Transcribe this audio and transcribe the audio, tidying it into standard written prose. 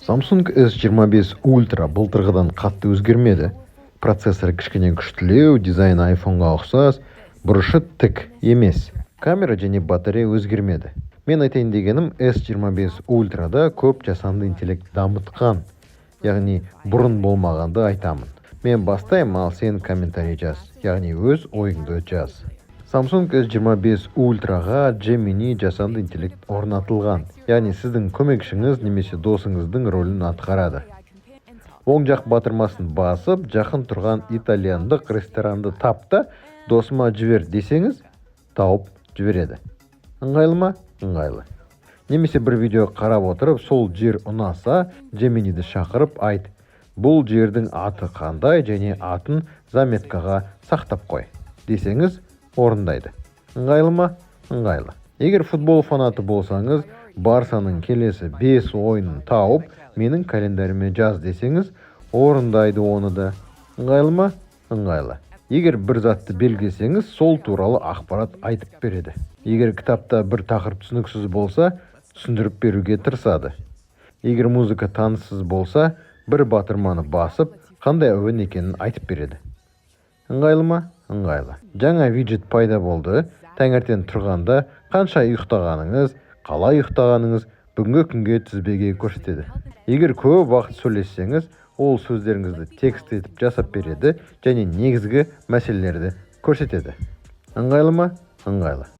Samsung S25 Ultra былтырғыдан қатты өзгермеді. Процессоры кішкене күштілеу, дизайн iPhone-ға ұқсас, бұрышы тік емес. Камера және батарея өзгермеді. Мен айтайын дегенім, S25 Ultra'да көп жасанды интеллект дамытқан, яғни бұрын болмағанды айтамын. Мен бастаймын, ал сен комментарий жаз, яғни өз ойыңды жаз. Samsung S25 Ultraға Gemini жасанды интеллект орнатылған, яғни сіздің көмекшіңіз немесе досыңыздың рөлін атқарады. Оң жақ батырмасын басып, жақын тұрған итальяндық ресторанды тапты, досыма жібер десеңіз, тауып жібереді. Ыңғайлы ма? Ыңғайлы. Немесе бір видео қарап отырып, сол жер ұнаса, Gemini'ді шақырып айт, бұл жердің аты қандай және атын заметкаға сақтап қой десеңіз, орындайды. Ыңғайлы ма? Ыңғайлы. Егер футбол фанаты болсаңыз, Барсаның келесі 5 ойынын тауып, менің календаріме жаз десеңіз, орындайды оны да. Ыңғайлы ма? Ыңғайлы. Егер бір затты белгілесеңіз, сол туралы ақпарат айтып береді. Егер кітапта бір тақырып түсініксіз болса, түсіндіріп беруге тырысады. Егер музыка таныссыз болса, бір батырманы басып, қандай әуен екенін айтып береді. Ыңғайлы ма? Ыңғайлы. Жаңа виджет пайда болды. Таңертең тұрғанда қанша ұйықтағаныңыз, қалай ұйықтағаныңыз бүгінгі күнге тізбеге көрсетеді. Егер көп уақыт сөйлессеңіз, ол сөздеріңізді текст етіп жасап береді және негізгі мәселелерді көрсетеді. Ыңғайлы ма? Ыңғайлы.